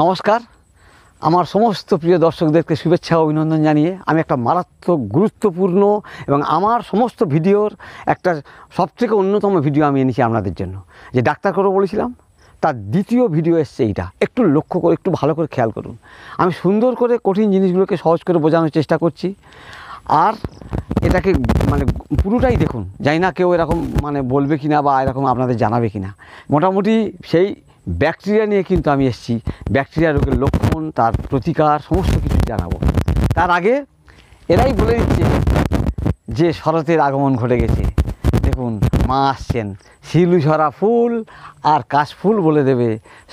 নমস্কার, আমার সমস্ত প্রিয় দর্শকদেরকে শুভেচ্ছা ও অভিনন্দন জানিয়ে আমি একটা মারাত্মক গুরুত্বপূর্ণ এবং আমার সমস্ত ভিডিওর একটা সবথেকে অন্যতম ভিডিও আমি এনেছি আপনাদের জন্য। যে ডাক্তার করবো বলেছিলাম, তার দ্বিতীয় ভিডিও এসছে এইটা। একটু লক্ষ্য করে, একটু ভালো করে খেয়াল করুন। আমি সুন্দর করে কঠিন জিনিসগুলোকে সহজ করে বোঝানোর চেষ্টা করছি, আর এটাকে মানে পুরোটাই দেখুন। জানি না কেউ এরকম বলবে কিনা বা এরকম আপনাদের জানাবে কিনা। মোটামুটি সেই ব্যাকটেরিয়া নিয়ে কিন্তু আমি এসেছি। ব্যাকটেরিয়া রোগের লক্ষণ, তার প্রতিকার, সমস্ত কিছু জানাবো। তার আগে এরাই বলে দিচ্ছে যে শরতের আগমন ঘটে গেছে। দেখুন, মা আসছেন, শিলু ঝরা ফুল আর কাশফুল বলে দেবে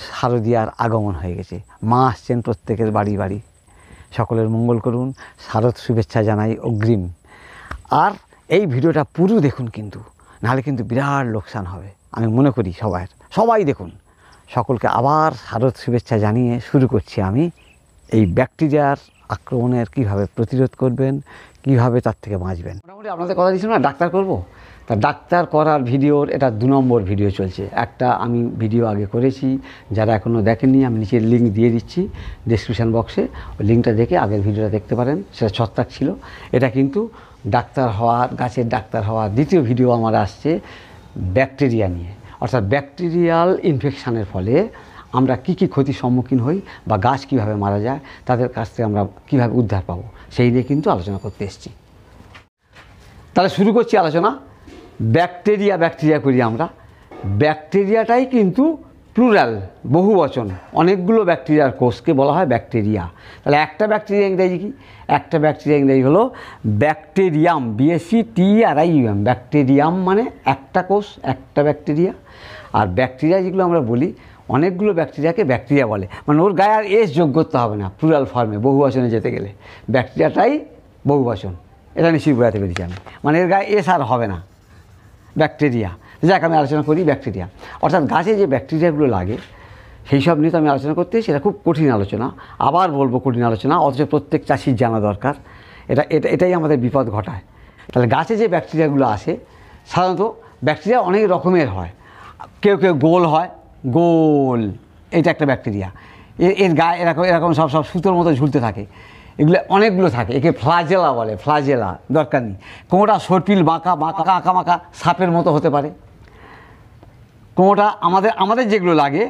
শারদীয়ার আগমন হয়ে গেছে। মা আসছেন প্রত্যেকের বাড়ি বাড়ি। সকলের মঙ্গল করুন, শারদ শুভেচ্ছা জানাই অগ্রিম। আর এই ভিডিওটা পুরো দেখুন, কিন্তু নাহলে কিন্তু বিরাট লোকসান হবে আমি মনে করি। সবাই দেখুন। সকলকে আবার শারদ শুভেচ্ছা জানিয়ে শুরু করছি আমি এই ব্যাকটেরিয়ার আক্রমণের কীভাবে প্রতিরোধ করবেন, কীভাবে তার থেকে বাঁচবেন। মোটামুটি আপনাদের কথা দিচ্ছিলাম না ডাক্তার করব, তা ডাক্তার করার ভিডিওর এটা 2 নম্বর ভিডিও চলছে। একটা আমি ভিডিও আগে করেছি, যারা এখনও দেখেননি আমি নিচে লিঙ্ক দিয়ে দিচ্ছি ডেসক্রিপশান বক্সে, ওই লিঙ্কটা দেখে আগের ভিডিওটা দেখতে পারেন। সেটা ছত্রাক ছিল। এটা কিন্তু ডাক্তার হওয়ার, গাছের ডাক্তার হওয়ার দ্বিতীয় ভিডিও আমার আসছে ব্যাকটেরিয়া নিয়ে। অর্থাৎ ব্যাকটেরিয়াল ইনফেকশানের ফলে আমরা কী কী ক্ষতির সম্মুখীন হই বা গাছ কীভাবে মারা যায়, তাদের কাছ থেকে আমরা কীভাবে উদ্ধার পাবো, সেই নিয়ে কিন্তু আলোচনা করতে এসেছি। তাহলে শুরু করছি আলোচনা। ব্যাকটেরিয়া করি আমরা। ব্যাকটেরিয়াটাই কিন্তু প্লুরাল, বহু বচন। অনেকগুলো ব্যাকটেরিয়ার কোষকে বলা হয় ব্যাকটেরিয়া। তাহলে একটা ব্যাকটেরিয়া ইংরেজি কি? একটা ব্যাকটেরিয়া ইংরেজি হলো ব্যাকটেরিয়াম, BACTERIUM। ব্যাকটেরিয়াম মানে একটা কোষ, একটা ব্যাকটেরিয়া। আর ব্যাকটেরিয়া যেগুলো আমরা বলি, অনেকগুলো ব্যাকটেরিয়াকে ব্যাকটেরিয়া বলে, মানে ওর গায়ে আর এস যোগ করতে হবে না প্লুরাল ফর্মে, বহু বচনে যেতে গেলে। ব্যাকটেরিয়াটাই বহু বচন, এটা নিশ্চয়ই বোঝাতে পেরেছি আমি। মানে এর গায়ে এস আর হবে না, ব্যাকটেরিয়া। যাক, আমি আলোচনা করি ব্যাকটেরিয়া। অর্থাৎ গাছে যে ব্যাকটেরিয়াগুলো লাগে সেই সব নিয়ে তো আমি আলোচনা করতে, সেটা খুব কঠিন আলোচনা। আবার বলবো কঠিন আলোচনা, অথচ প্রত্যেক চাষির জানা দরকার। এটাই আমাদের বিপদ ঘটায়। তাহলে গাছে যে ব্যাকটেরিয়াগুলো আসে, সাধারণত ব্যাকটেরিয়া অনেক রকমের হয়। কেউ গোল হয়, গোল, এটা একটা ব্যাকটেরিয়া। এর গায়ে এরকম সব সুতোর মতো ঝুলতে থাকে। এগুলো অনেকগুলো থাকে। একে ফ্লাজেলা বলে। ফ্লাজেলা দরকার নেই। কোনোটা সর্পিল বাঁকা আঁকা সাপের মতো হতে পারে। কোনোটা আমাদের যেগুলো লাগে,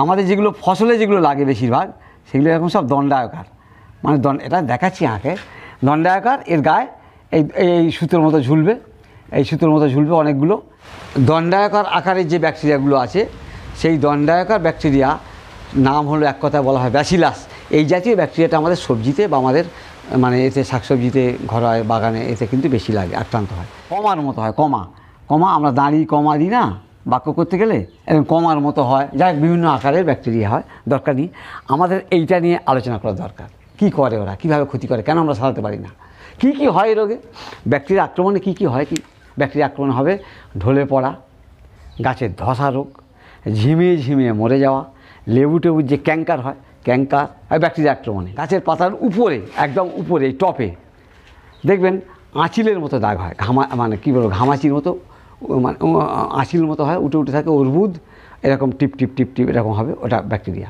আমাদের যেগুলো ফসলে যেগুলো লাগে বেশিরভাগ, সেগুলো এরকম সব দণ্ডায়কার। মানে এটা দেখাচ্ছি আঁকে, দণ্ডায়কার। এর গায়ে এই সুতোর মতো ঝুলবে, অনেকগুলো। দণ্ডায়কার আকারের যে ব্যাকটেরিয়াগুলো আছে, সেই দণ্ডায়কার ব্যাকটেরিয়া নাম হলো, এক কথায় বলা হয় ব্যাসিলাস। এই জাতীয় ব্যাকটেরিয়াটা আমাদের সবজিতে বা আমাদের এতে শাকসবজিতে, ঘরোয় বাগানে, এতে কিন্তু বেশি লাগে, আক্রান্ত হয়। কমার মতো হয়, কমা আমরা দাঁড়ি কমা দিই না বাক্য করতে গেলে, এরকম কমার মতো হয়। যাই বিভিন্ন আকারের ব্যাকটেরিয়া হয়, দরকার নেই। আমাদের এইটা নিয়ে আলোচনা করা দরকার। কি করে ওরা, কীভাবে ক্ষতি করে, কেন আমরা সারাতে পারি না, কি হয় রোগে, ব্যাকটেরিয়া আক্রমণে কি হয়। ব্যাকটেরিয়া আক্রমণ হবে ঢলে পড়া, গাছের ধসা রোগ, ঝিমিয়ে মরে যাওয়া, লেবুর যে ক্যাঙ্কার হয় ব্যাকটেরিয়া আক্রমণে। গাছের পাতার উপরে, একদম উপরে, এই টপে দেখবেন আঁচিলের মতো দাগ হয়, ঘামাচির মতো, আঁচিল মতো হয়, উঠে থাকে অর্বুদ, এরকম টিপ এরকম হবে, ওটা ব্যাকটেরিয়া।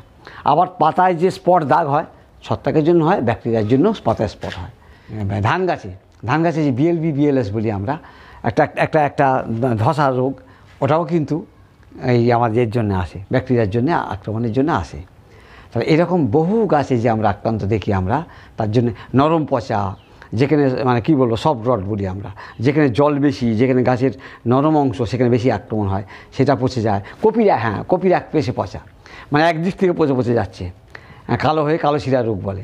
আবার পাতায় যে স্পট দাগ হয়, ছত্রাকের জন্য হয়, ব্যাকটেরিয়ার জন্য পাতায় স্পট হয়। ধান গাছে যে BLS বলি আমরা, একটা ধসা রোগ, ওটাও কিন্তু এই আমাদের জন্য আসে, ব্যাকটেরিয়ার জন্য, আক্রমণের জন্য আসে। তাহলে এরকম বহু গাছে যে আমরা আক্রান্ত দেখি আমরা, তার জন্য নরম পচা, যেখানে সফট রড বলি আমরা, যেখানে জল বেশি, যেখানে গাছের নরম অংশ, সেখানে বেশি আক্রমণ হয়, সেটা পচে যায়। কপির এক পেশে পচা, মানে একদিক থেকে পচে যাচ্ছে, কালো হয়ে কালো শিরা রোগ বলে।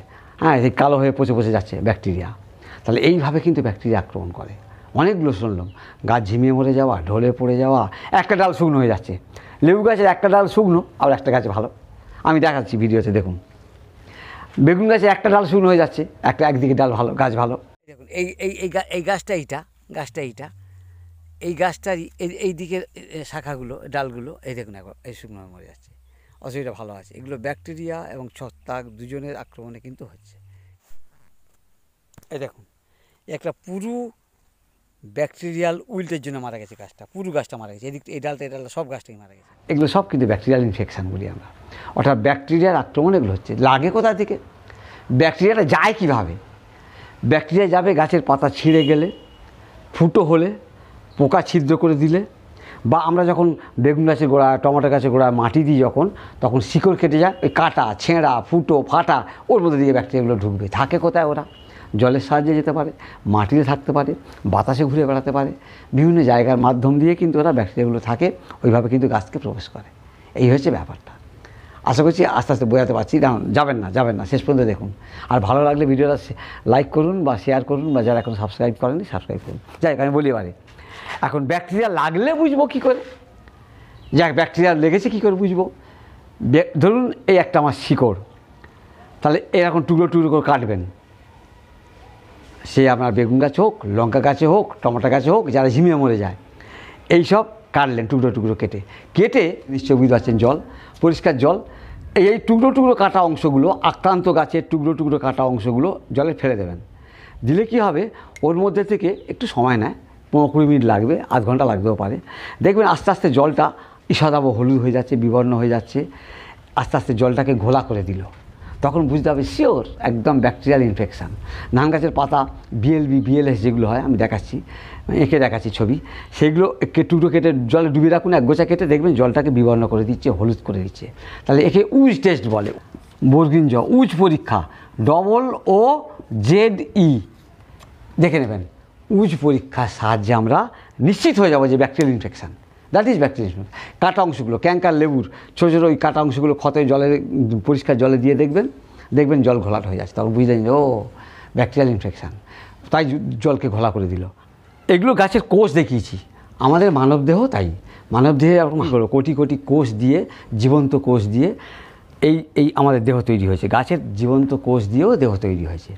সেই কালো হয়ে পচে যাচ্ছে ব্যাকটেরিয়া। তাহলে এইভাবে কিন্তু ব্যাকটেরিয়া আক্রমণ করে। অনেকগুলো শুনলাম, গাছ ঝিমিয়ে মরে যাওয়া, ঢলে পড়ে যাওয়া, একটা ডাল শুকনো হয়ে যাচ্ছে। লেবু গাছের একটা ডাল শুকনো, আর একটা গাছে ভালো। আমি দেখাচ্ছি ভিডিওতে, দেখুন। বেগুন গাছে একটা ডাল শুকনো হয়ে যাচ্ছে, একদিকে ডাল ভালো, গাছ ভালো। দেখুন এই গাছটা এইটা, এই গাছটার এই দিকের শাখাগুলো, ডালগুলো, এই দেখুন একবার এই শুকনো মরে যাচ্ছে, অসুবিধা ভালো আছে। এগুলো ব্যাকটেরিয়া এবং ছত্রাক দুজনের আক্রমণে কিন্তু হচ্ছে। এই দেখুন, একটা পুরো ব্যাকটেরিয়াল উইল্টের জন্য মারা গেছে গাছটা, পুরো গাছটা মারা গেছে, এদিক এই ডালটা সব গাছটাই মারা গেছে। এগুলো সব কিন্তু ব্যাকটেরিয়াল ইনফেকশান বলি আমরা, অর্থাৎ ব্যাকটেরিয়ার আক্রমণ এগুলো হচ্ছে। লাগে কোথা থেকে, ব্যাকটেরিয়াটা যায় কীভাবে? ব্যাকটেরিয়া যাবে গাছের পাতা ছিঁড়ে গেলে, ফুটো হলে, পোকা ছিদ্র করে দিলে, বা আমরা যখন বেগুন গাছের গোড়ায়, টমেটো গাছের গোড়ায় মাটি দিই যখন, তখন শিকড় কেটে যায়, ওই কাটা, ছেঁড়া, ফুটো, ফাটা, ওর মধ্যে দিয়ে ব্যাকটেরিয়াগুলো ঢুকবে। থাকে কোথায় ওরা? জলের সাহায্যে যেতে পারে, মাটিতে থাকতে পারে, বাতাসে ঘুরে বেড়াতে পারে, বিভিন্ন জায়গার মাধ্যম দিয়ে কিন্তু ওরা ব্যাকটেরিয়াগুলো থাকে, ওইভাবে কিন্তু গাছকে প্রবেশ করে। এই হচ্ছে ব্যাপারটা। আশা করছি আস্তে আস্তে বোঝাতে পারছি। যাবেন না, শেষ পর্যন্ত দেখুন। আর ভালো লাগলে ভিডিওটা লাইক করুন বা শেয়ার করুন, বা যারা এখন সাবস্ক্রাইব করেনি সাবস্ক্রাইব করুন। যাই হোক, আমি বলি এবারে, এখন ব্যাকটেরিয়া লাগলে বুঝবো কী করে? যাক, ব্যাকটেরিয়া লেগেছে কী করে বুঝবো? ধরুন এই একটা আমার শিকড়, তাহলে এরকম টুকরো টুকরো করে কাটবেন। সে আপনার বেগুন গাছ হোক, লঙ্কা গাছে হোক, টমেটো গাছে হোক, যারা ঝিমিয়ে মরে যায়, এই সব কাটলেন টুকরো টুকরো কেটে নিশ্চয় বুঝতে পারছেন, জল, পরিষ্কার জল, এই টুকরো টুকরো কাটা অংশগুলো, আক্রান্ত গাছের টুকরো টুকরো কাটা অংশগুলো জলে ফেলে দেবেন। দিলে কি হবে, ওর মধ্যে থেকে একটু সময় নেয়, 15-20 মিনিট লাগবে, আধ ঘন্টা লাগতেও পারে। দেখবেন আস্তে আস্তে জলটা ইসাদাব হলুদ হয়ে যাচ্ছে, বিবর্ণ হয়ে যাচ্ছে, আস্তে আস্তে জলটাকে ঘোলা করে দিল। তখন বুঝতে হবে শিওর একদম ব্যাকটেরিয়াল ইনফেকশান। ধান গাছের পাতা বিএলএস যেগুলো হয়, আমি দেখাচ্ছি, এঁকে দেখাচ্ছি ছবি, সেগুলো টুকরো কেটে জলে ডুবিয়ে রাখুন, এক গোছা কেটে, দেখবেন জলটাকে বিবর্ণ করে দিচ্ছে, হলুদ করে দিচ্ছে। তাহলে একে উজ টেস্ট বলে, বর্গিন জ, উজ পরীক্ষা, OOZE দেখে নেবেন। উজ পরীক্ষার সাহায্যে আমরা নিশ্চিত হয়ে যাবো যে bacterial infection, that is bacterial infection. কাটা অংশগুলো, ক্যাঙ্কার লেবুর ছোটো ছোটো ওই কাটা অংশগুলো ক্ষতে জলে, পরিষ্কার জলে দিয়ে দেখবেন জল ঘোলাট হয়ে যাচ্ছে, তখন বুঝলেন যে ও ব্যাকটেরিয়াল ইনফেকশান, তাই জলকে ঘোলা করে দিল। এগুলো গাছের কোষ দেখিয়েছি, আমাদের মানবদেহ তাই, মানবদেহে এরকম কোটি কোটি কোষ দিয়ে, জীবন্ত কোষ দিয়ে এই আমাদের দেহ তৈরি হয়েছে। গাছের জীবন্ত কোষ দিয়েও দেহ তৈরি হয়েছে।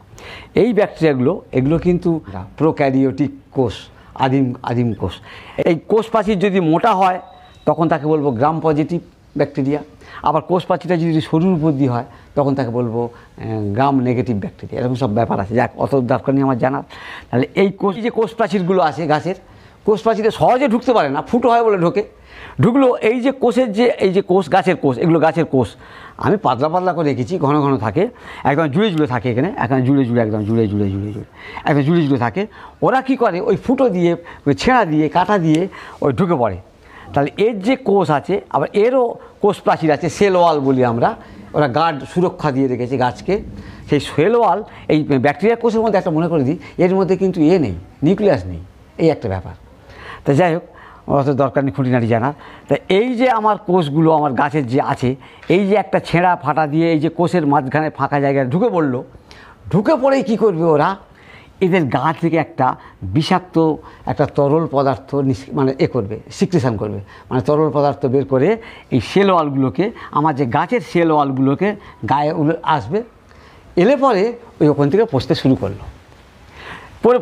এই ব্যাকটেরিয়াগুলো, এগুলো কিন্তু প্রোক্যারিওটিক কোষ, আদিম কোষ। এই কোষ প্রাচীর যদি মোটা হয় তখন তাকে বলবো গ্রাম পজিটিভ ব্যাকটেরিয়া, আবার কোষ প্রাচীরটা যদি সরুর উপর দিয়ে হয় তখন তাকে বলবো গ্রাম নেগেটিভ ব্যাকটেরিয়া। এরকম সব ব্যাপার আছে, যাক অত দরকার নেই আমার জানার। তাহলে এই কোষ প্রাচীরগুলো আছে গাছের, কোষ প্রাচীরে সহজে ঢুকতে পারে না, ফুটো হয় বলে ঢুকলো এই যে কোষের এই যে কোষ, গাছের কোষ, এগুলো গাছের কোষ আমি পাতলা পাতলা করে রেখেছি, ঘন ঘন থাকে, একদম জুড়ে থাকে, এখানে একদম জুড়ে একদম জুড়ে একদম জুড়ে থাকে। ওরা কি করে, ওই ফুটো দিয়ে, ওই ছেঁড়া দিয়ে, কাটা দিয়ে ওই ঢুকে পড়ে। তাহলে এর যে কোষ আছে, আবার এরও কোষ প্রাচীর আছে, সেল ওয়াল বলি আমরা, ওরা গার্ড, সুরক্ষা দিয়ে রেখেছে গাছকে। সেই সেল ওয়াল, এই ব্যাকটেরিয়া কোষের মধ্যে একটা মনে করে দিই, এর মধ্যে কিন্তু নেই, নিউক্লিয়াস নেই, এই একটা ব্যাপার। তা যাই হোক, অত দরকার নেই খুঁটিনাটি জানার। তা এই যে আমার কোষগুলো আমার গাছের যে আছে, এই যে একটা ছেঁড়া ফাটা দিয়ে এই যে কোষের মাঝখানে ফাঁকা জায়গায় ঢুকে পড়েই কী করবে ওরা, এদের গা থেকে একটা বিষাক্ত একটা তরল পদার্থ মানে করবে, সিক্রেশন করবে, মানে তরল পদার্থ বের করে এই সেল ওয়ালগুলোকে, আমার যে গাছের সেল ওয়ালগুলোকে গায়ে আসবে, এলে পরে ওই ওখান থেকে পচতে শুরু করলো,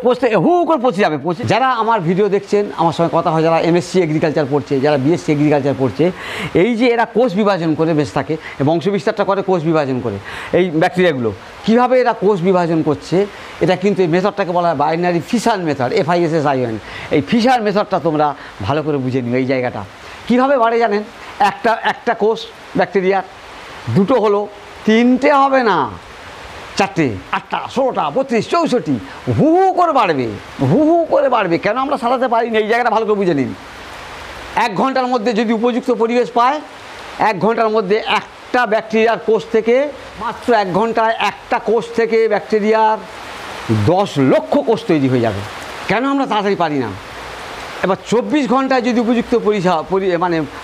পচতে করে পচে যাবে। যারা আমার ভিডিও দেখছেন, আমার সঙ্গে কথা হয়, যারা MSc এগ্রিকালচার পড়ছে, যারা BSc এগ্রিকালচার পড়ছে, এই যে এরা কোষ বিভাজন করে বেশ থাকে, বংশ বিস্তারটা করে কোষ বিভাজন করে, এই ব্যাকটেরিয়াগুলো কীভাবে এরা কোষ বিভাজন করছে, এটা কিন্তু এই মেথডটাকে বলা হয় বাইনারি ফিশার মেথড, FISSION। এই ফিশার মেথডটা তোমরা ভালো করে বুঝে নিও। এই জায়গাটা কীভাবে বাড়ে জানেন, একটা কোষ ব্যাকটেরিয়ার, দুটো হলো, তিনটে হবে না, 4টে, 8টা, 16টা, 32, 64, হু করে বাড়বে। কেন আমরা সারাতে পারি না, এই জায়গাটা ভালো করে বুঝে নিন। 1 ঘন্টার মধ্যে যদি উপযুক্ত পরিবেশ পায়, 1 ঘন্টার মধ্যে একটা ব্যাকটেরিয়ার কোষ থেকে, মাত্র 1 ঘন্টায় একটা কোষ থেকে ব্যাকটেরিয়ার 10 লক্ষ কোষ তৈরি হয়ে যাবে। কেন আমরা তাড়াতাড়ি পারি না? এবার 24 ঘন্টায় যদি উপযুক্ত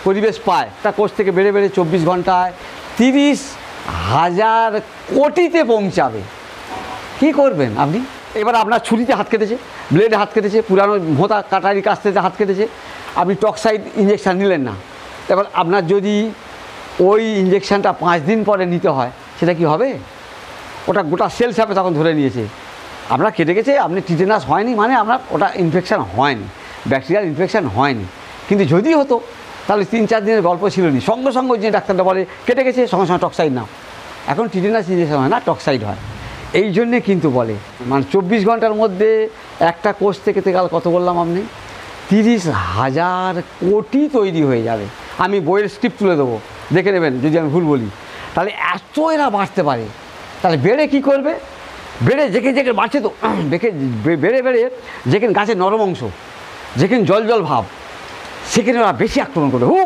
পরিবেশ পায়, একটা কোষ থেকে বেড়ে 24 ঘন্টায় 30,000 কোটিতে পৌঁছাবে। কি করবেন আপনি? এবার আপনার ছুরিতে হাত কেটেছে, ব্লেডে হাত কেটেছে, পুরানো ভোঁতা কাটারি কাস্তেতে হাত কেটেছে, আপনি টক্সাইড ইঞ্জেকশান নিলেন না। এবার আপনার যদি ওই ইঞ্জেকশানটা 5 দিন পরে নিতে হয়, সেটা কি হবে? ওটা গোটা সেল সাপে তখন ধরে নিয়েছে, আপনার কেটে গেছে, আপনি টিটেনাস হয়নি, মানে আপনার ওটা ইনফেকশান হয়নি, ব্যাকটেরিয়াল ইনফেকশান হয়নি। কিন্তু যদি হতো তাহলে 3-4 দিনের গল্প ছিল না, সঙ্গে সঙ্গে যে ডাক্তারটা বলে কেটে গেছে, সঙ্গে সঙ্গে টক্সাইড নাও। এখন টিটেনাস ইঞ্জেকশন হয় না, টক্সাইড হয়। এই জন্যে কিন্তু বলে, মানে 24 ঘন্টার মধ্যে একটা কোষ থেকে গেল কত বললাম আপনি 30,000 কোটি তৈরি হয়ে যাবে। আমি বইয়ের স্ক্রিপ্ট তুলে দেবো, দেখে নেবেন যদি আমি ভুল বলি। তাহলে এত এরা বাড়তে পারে, তাহলে বেড়ে কী করবে? বেড়ে যেখানে বাড়ছে তো বেড়ে যেখানে গাছের নরম অংশ, যেখানে জল জল ভাব, সেখানে ওরা বেশি আক্রমণ করবে, হু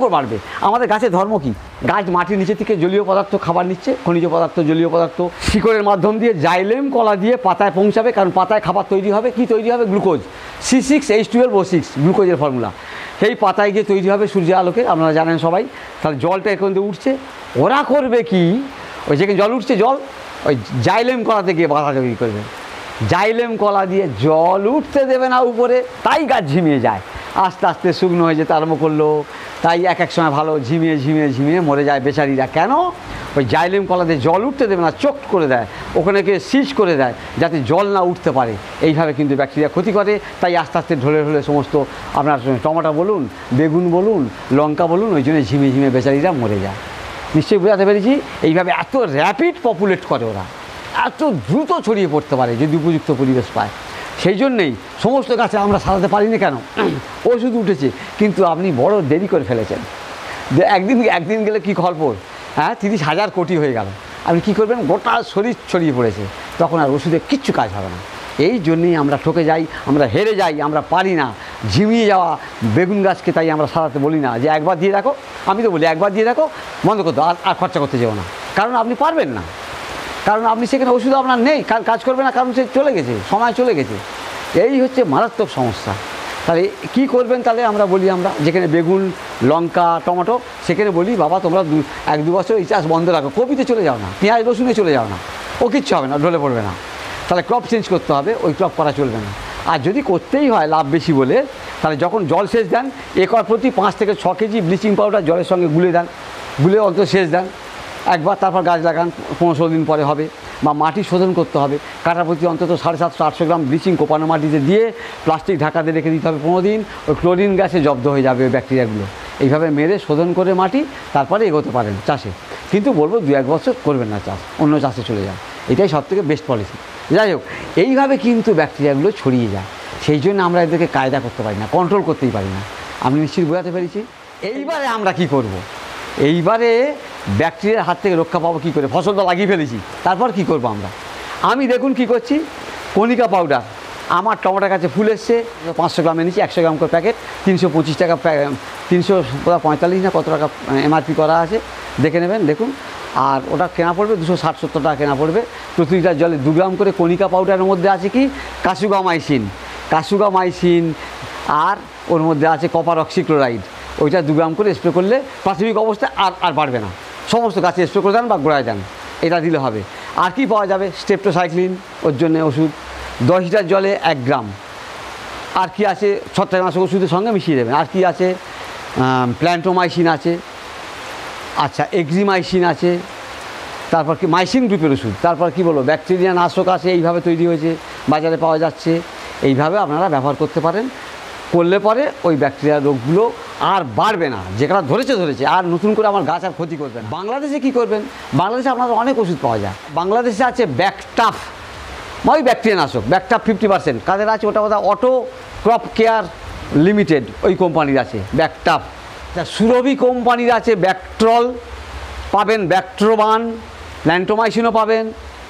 করে বাড়বে। আমাদের গাছের ধর্ম কি? গাছ মাটির নিচে থেকে জলীয় পদার্থ খাবার নিচ্ছে, খনিজ পদার্থ, জলীয় পদার্থ শিকড়ের মাধ্যম দিয়ে জাইলেম কলা দিয়ে পাতায় পৌঁছাবে, কারণ পাতায় খাবার তৈরি হবে। কি তৈরি হবে? গ্লুকোজ, C6H12O6 গ্লুকোজের ফর্মুলা। সেই পাতায় গিয়ে তৈরি হবে সূর্যের আলোকে, আপনারা জানেন সবাই। তাহলে জলটা এখান থেকে উঠছে, ওরা করবে কি? ওই যেখানে জল উঠছে, জল ওই জাইলেম কলাতে গিয়ে বাধা তৈরি করবে। জাইলেম কলা দিয়ে জল উঠতে দেবে না উপরে, তাই গাছ ঝিমিয়ে যায়, আস্তে আস্তে শুকনো হয়ে যেতে আরম্ভ করলো। তাই এক সময় ভালো ঝিমিয়ে মরে যায় বেচারিরা। কেন? ওই জাইলেম কলাতে জল উঠতে দেবে না, চোখ করে দেয়, ওখানে গিয়ে সিজ করে দেয় যাতে জল না উঠতে পারে। এইভাবে কিন্তু ব্যাকটেরিয়া ক্ষতি করে। তাই আস্তে আস্তে ঢলে সমস্ত আপনার টমেটো বলুন, বেগুন বলুন, লঙ্কা বলুন, ওই জন্য ঝিমিয়ে বেচারিরা মরে যায়। নিশ্চয়ই বোঝাতে পেরেছি? এইভাবে এত র্যাপিড পপুলেট করে ওরা, এত দ্রুত ছড়িয়ে পড়তে পারে যদি উপযুক্ত পরিবেশ পায়। সেই জন্যেই সমস্ত গাছে আমরা সারাতে পারিনি। কেন? ওষুধ উঠেছে, কিন্তু আপনি বড় দেরি করে ফেলেছেন। একদিন গেলে কী খবর? 30,000 কোটি হয়ে গেল। আপনি কী করবেন? গোটা শরীর ছড়িয়ে পড়েছে, তখন আর ওষুধে কিচ্ছু কাজ হবে না। এই জন্যেই আমরা ঠকে যাই, আমরা হেরে যাই, আমরা পারি না। ঝিমিয়ে যাওয়া বেগুন গাছকে তাই আমরা সারাতে বলি না যে একবার দিয়ে রাখো। আমি তো বলি একবার দিয়ে রাখো, বন্ধ করতে, আর খরচা করতে যাও না। কারণ আপনি পারবেন না, কারণ আপনি সেখানে ওষুধ আপনার নেই, কাজ করবে না, কারণ সে চলে গেছে, সময় চলে গেছে। এই হচ্ছে মারাত্মক সমস্যা। তাহলে কী করবেন? তাহলে আমরা বলি, আমরা যেখানে বেগুন, লঙ্কা, টমেটো, সেখানে বলি বাবা তোমরা 1-2 বছর এই চাষ বন্ধ রাখো, কপিতে চলে যাও না, পেঁয়াজ রসুনে চলে যাও না, ও কিচ্ছু হবে না, ঢলে পড়বে না। তাহলে ক্রপ চেঞ্জ করতে হবে, ওই ক্রপ করা চলবে না। আর যদি করতেই হয় লাভ বেশি বলে, তাহলে যখন জল সেচ দেন, একর প্রতি 5 থেকে 6 কেজি ব্লিচিং পাউডার জলের সঙ্গে গুলে দেন, গুলে অন্তত সেচ দেন একবার, তারপর গাছ লাগান, 15 দিন পরে হবে। বা মাটি শোধন করতে হবে, কাটা প্রতি অন্তত 750-800 গ্রাম ব্লিচিং কোপানো মাটিতে দিয়ে প্লাস্টিক ঢাকা দিয়ে রেখে দিতে হবে 15 দিন। ওই ক্লোরিন গ্যাসে জব্দ হয়ে যাবে ওই ব্যাকটেরিয়াগুলো। এইভাবে মেরে শোধন করে মাটি, তারপরে এগোতে পারেন চাষে। কিন্তু বলবো 2-1 বছর করবেন না চাষ, অন্য চাষে চলে যান, এটাই সবথেকে বেস্ট পলিসি। যাই হোক, এইভাবে কিন্তু ব্যাকটেরিয়াগুলো ছড়িয়ে যায়। সেই জন্য আমরা এদেরকে কায়দা করতে পারি না, কন্ট্রোল করতেই পারি না। আমি নিশ্চিত বোঝাতে পেরেছি? এইবারে আমরা কি করব? এইবারে ব্যাকটেরিয়ার হাত থেকে রক্ষা পাবো কী করে? ফসলটা লাগিয়ে ফেলেছি, তারপর কি করব আমরা? আমি দেখুন কি করছি, কণিকা পাউডার। আমার টমেটো গাছে ফুল এসছে, 500 গ্রাম এনেছি, 100 গ্রাম করে প্যাকেট, 325 টাকা, 345 না কত টাকা MRP করা আছে, দেখে নেবেন, দেখুন। আর ওটা কেনা পড়বে 260-70 টাকা কেনা পড়বে। প্রতি লিটার জলে 2 গ্রাম করে কণিকা পাউডারের মধ্যে আছে কি? কাসুগামাইসিন, আর ওর মধ্যে আছে কপার অক্সিক্লোরাইড। ওইটা 2 গ্রাম করে স্প্রে করলে প্রাথমিক অবস্থায় আর বাড়বে না। সমস্ত গাছে স্প্রে করে দেন বা গোড়ায় দেন, এটা দিলে হবে। আর কি পাওয়া যাবে? স্ট্রেপ্টোসাইক্লিন, ওর জন্য ওষুধ 10 লিটার জলে 1 গ্রাম। আর কি আছে? ছত্রাকনাশক ওষুধের সঙ্গে মিশিয়ে দেবেন। আর কি আছে? প্ল্যান্টোমাইসিন আছে, আচ্ছা এক্সিমাইসিন আছে, তারপর কি মাইসিন গ্রুপের ওষুধ, তারপর কি বলবো ব্যাকটেরিয়া নাশক আছে, এইভাবে তৈরি হয়েছে, বাজারে পাওয়া যাচ্ছে। এইভাবে আপনারা ব্যবহার করতে পারেন, করলে পরে ওই ব্যাকটেরিয়া রোগগুলো আর বাড়বে না। যেটা ধরেছে আর নতুন করে আমার গাছ আর ক্ষতি করবে না। বাংলাদেশে কি করবেন? বাংলাদেশে আপনাদের অনেক ওষুধ পাওয়া যায়। বাংলাদেশে আছে ব্যাকটাফ, ওই ব্যাকটেরিয়া নাশক, ব্যাকটাফ 50%। কাদের আছে? ওটা বোধহয় অটো ক্রপ কেয়ার লিমিটেড, ওই কোম্পানির আছে ব্যাকটাফ। সুরভি কোম্পানির আছে ব্যাকট্রল পাবেন, ব্যাকট্রোবান, প্ল্যান্টোমাইসিনও পাবেন।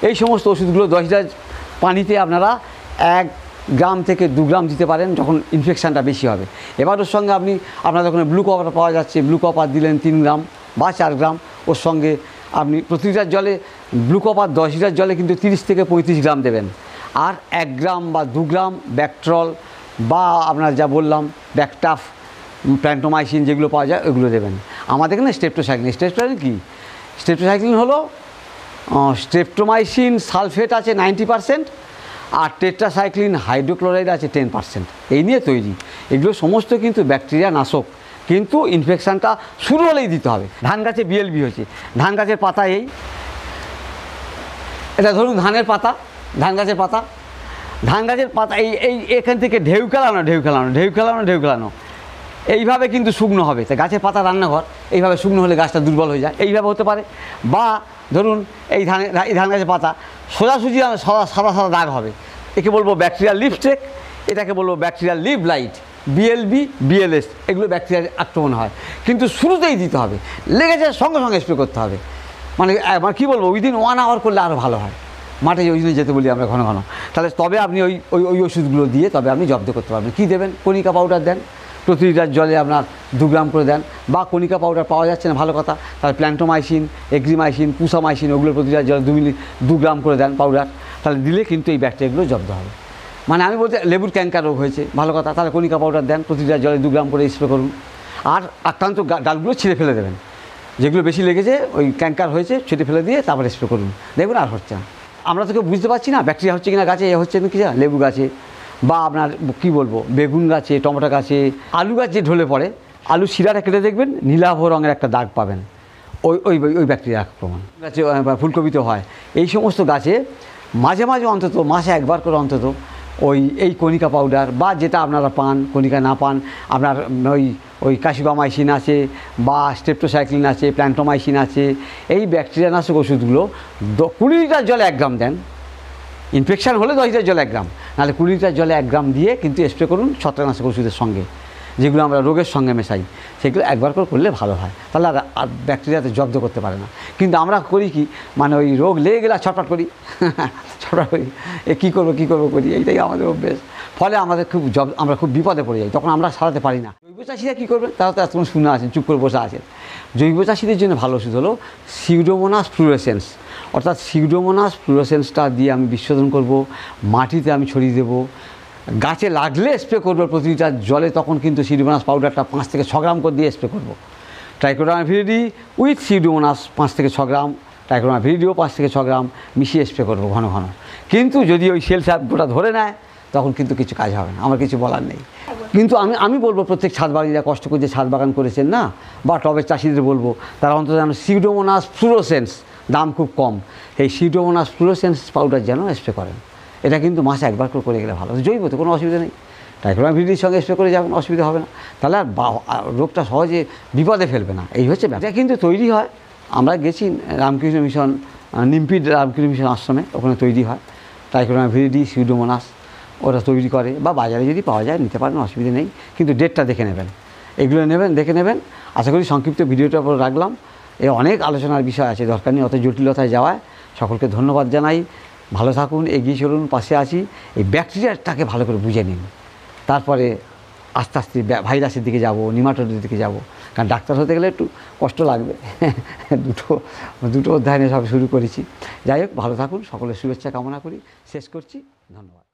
এই সমস্ত ওষুধগুলো 10 লিটার পানিতে আপনারা 1 গ্রাম থেকে 2 গ্রাম দিতে পারেন যখন ইনফেকশানটা বেশি হবে। এবার ওর সঙ্গে আপনাদের ওখানে ব্লু কপার পাওয়া যাচ্ছে, ব্লু কপার দিলেন 3 গ্রাম বা 4 গ্রাম। ওর সঙ্গে আপনি প্রতি লিটার জলে ব্লু কপার 10 লিটার জলে কিন্তু 30 থেকে 35 গ্রাম দেবেন। আর 1 গ্রাম বা 2 গ্রাম ব্যাকট্রল বা আপনার যা বললাম ব্যাকটাফ, প্ল্যান্টোমাইসিন যেগুলো পাওয়া যায় ওগুলো দেবেন। আমাদের এখানে স্ট্রেপ্টোসাইক্লিন কি? স্ট্রেপ্টোসাইক্লিন হলো স্ট্রেপ্টোমাইসিন সালফেট আছে 90%, আর টেট্রাসাইক্লিন হাইড্রোক্লোরাইড আছে 10%। এই নিয়ে তৈরি এগুলো সমস্ত কিন্তু ব্যাকটেরিয়া নাশক, কিন্তু ইনফেকশানটা শুরু হলেই দিতে হবে। ধান গাছে BLB হয়েছে, ধান গাছের পাতা এটা ধরুন ধান গাছের পাতা এই এখান থেকে ঢেউ খেলানো এইভাবে কিন্তু শুকনো হবে। তাই গাছের পাতা রান্নাঘর, এইভাবে শুকনো হলে গাছটা দুর্বল হয়ে যায়, এইভাবে হতে পারে। বা ধরুন এই ধান গাছের পাতা সোজাসুজি সাদা দাগ হবে, একে বলবো ব্যাকটেরিয়া লিভটেক, এটাকে বলবো bacteria leaf blight, BLB, BLS, এগুলো ব্যাকটেরিয়ার আক্রমণ হয়। কিন্তু শুরুতেই দিতে হবে, লেগেছে সঙ্গে সঙ্গে স্প্রে করতে হবে। মানে কী বলবো, উইদিন 1 আওয়ার করলে আরও ভালো হয়। মাঠে ওই জন্য যেতে বলি আমরা ঘন ঘন, তাহলে তবে আপনি ওই ওই ওই ওষুধগুলো দিয়ে তবে আপনি জব্দ করতে পারবেন। কী দেবেন? কণিকা পাউডার দেন, প্রতি লিটার জলে আপনার 2 গ্রাম করে দেন, বা কণিকা পাউডার পাওয়া যাচ্ছে না, ভালো কথা, তাহলে প্ল্যান্টোমাইসিন, এক্সিমাইসিন, পুসামাইসিন, ওগুলো প্রতি লিটার জলে 2 গ্রাম করে দেন পাউডার, তাহলে দিলে কিন্তু এই ব্যাকটেরিয়াগুলো জব্দ হবে। মানে আমি বলতে লেবুর ক্যাঙ্কার রোগ হয়েছে, ভালো কথা, তাহলে কণিকা পাউডার দেন, প্রতি লিটার জলে 2 গ্রাম করে স্প্রে করুন। আর আক্রান্ত ডালগুলো ছিঁড়ে ফেলে দেবেন, যেগুলো বেশি লেগেছে, ওই ক্যাঙ্কার হয়েছে, ছেটে ফেলে দিয়ে তারপরে স্প্রে করুন, দেখবেন আর হচ্ছে না। আমরা তো কেউ বুঝতে পারছি না ব্যাকটেরিয়া হচ্ছে কিনা গাছে, হচ্ছে কি না লেবু গাছে, বা আপনার কী বলবো বেগুন গাছে, টমেটো গাছে, আলু গাছ যে ঢলে পড়ে, আলু শিরাটা কেটে দেখবেন নীলাভ রঙের একটা দাগ পাবেন, ওই ওই ওই ব্যাকটেরিয়া আক্রমণ গাছে, ফুলকপিতে হয়। এই সমস্ত গাছে মাঝে মাঝে অন্তত মাসে একবার করে অন্তত এই কণিকা পাউডার, বা যেটা আপনারা পান, কণিকা না পান, আপনার ওই কাশিবামাইসিন আছে, বা স্ট্রেপ্টোসাইক্লিন আছে, প্ল্যান্টোমাইসিন আছে, এই ব্যাকটেরিয়ানাশক ওষুধগুলো 20 লিটার জলে 1 গ্রাম দেন। ইনফেকশান হলে 10 লিটার জলে 1 গ্রাম, নাহলে 20 লিটার জলে 1 গ্রাম দিয়ে কিন্তু স্প্রে করুন ছত্রাকনাশক ওষুধের সঙ্গে, যেগুলো আমরা রোগের সঙ্গে মেশাই, সেগুলো একবার করে করলে ভালো হয়, তাহলে আর ব্যাকটেরিয়াতে জব্দ করতে পারে না। কিন্তু আমরা করি কি, মানে ওই রোগ লেগে গেলে ছটফট করি, ছটফট করি, কী করবো করি, এইটাই আমাদের অভ্যেস। ফলে আমাদের আমরা খুব বিপদে পড়ে যাই, তখন আমরা সারাতে পারি না। জৈব চাষিরা কী করবেন, তারা তো এতক্ষণ শুনে আছেন, চুপ করে বসে আছেন। জৈব চাষিদের জন্য ভালো ওষুধ হলো সিউডোমোনাস ফ্লুরেসেন্স, অর্থাৎ সিউডোমোনাস ফ্লুরেসেন্সটা দিয়ে আমি বিশোধন করব, মাটিতে আমি ছড়িয়ে দেবো, গাছে লাগলে স্প্রে করবো প্রতি লিটার জলে, তখন কিন্তু সিউডোমোনাস পাউডারটা 5 থেকে 6 গ্রাম করে দিয়ে স্প্রে করবো। ট্রাইকোডার্মা ভিরিডি উইথ সিউডোমোনাস 5 থেকে 6 গ্রাম, ট্রাইকোডার্মা ভিরিডিও 5 থেকে 6 গ্রাম মিশিয়ে স্প্রে করবো ঘন ঘন। কিন্তু যদি ওই সেল সাপটা ধরে নেয়, তখন কিন্তু কিছু কাজ হবে না, আমার কিছু বলার নেই। কিন্তু আমি বলবো প্রত্যেক ছাদ বাগানিরা কষ্ট করে যে ছাদ বাগান করেছেন না, বা টবের চাষিদের বলবো, তারা অন্তত যেন সিউডোমোনাস ফ্লুরোসেন্স, দাম খুব কম, এই সিউডোমোনাস ফ্লুরোসেন্স পাউডার যেন স্প্রে করেন। এটা কিন্তু মাসে একবার করে গেলে ভালো, জৈব তো কোনো অসুবিধা নেই। ট্রাইকোডার্মা ভিরিডির সঙ্গে স্প্রে করে যাবেন, অসুবিধা হবে না, তাহলে আর রোগটা সহজে বিপদে ফেলবে না। এই হচ্ছে ব্যাপার। এটা কিন্তু তৈরি হয়, আমরা গেছি রামকৃষ্ণ মিশন, নিমপিড রামকৃষ্ণ মিশন আশ্রমে, ওখানে তৈরি হয় ট্রাইকোডার্মা ভিরিডি, সিউডোমোনাস, ওরা তৈরি করে, বা বাজারে যদি পাওয়া যায় নিতে পারেন, অসুবিধা নেই। কিন্তু ডেটটা দেখে নেবেন, এগুলো নেবেন, দেখে নেবেন। আশা করি সংক্ষিপ্ত ভিডিওটার উপর রাখলাম, অনেক আলোচনার বিষয় আছে, দরকার নেই অত জটিলতায় যাওয়ায়। সকলকে ধন্যবাদ জানাই, ভালো থাকুন, এগিয়ে চলুন, পাশে আছি। এই ব্যাকটেরিয়াটাকে ভালো করে বুঝে নিন, তারপরে আস্তে আস্তে ভাইরাসের দিকে যাব, নিমাটোডের দিকে যাব, কারণ ডাক্তার হতে গেলে একটু কষ্ট লাগবে। দুটো অধ্যায় নিয়ে সব শুরু করেছি। যাই হোক, ভালো থাকুন, সকলের শুভেচ্ছা কামনা করি, শেষ করছি, ধন্যবাদ।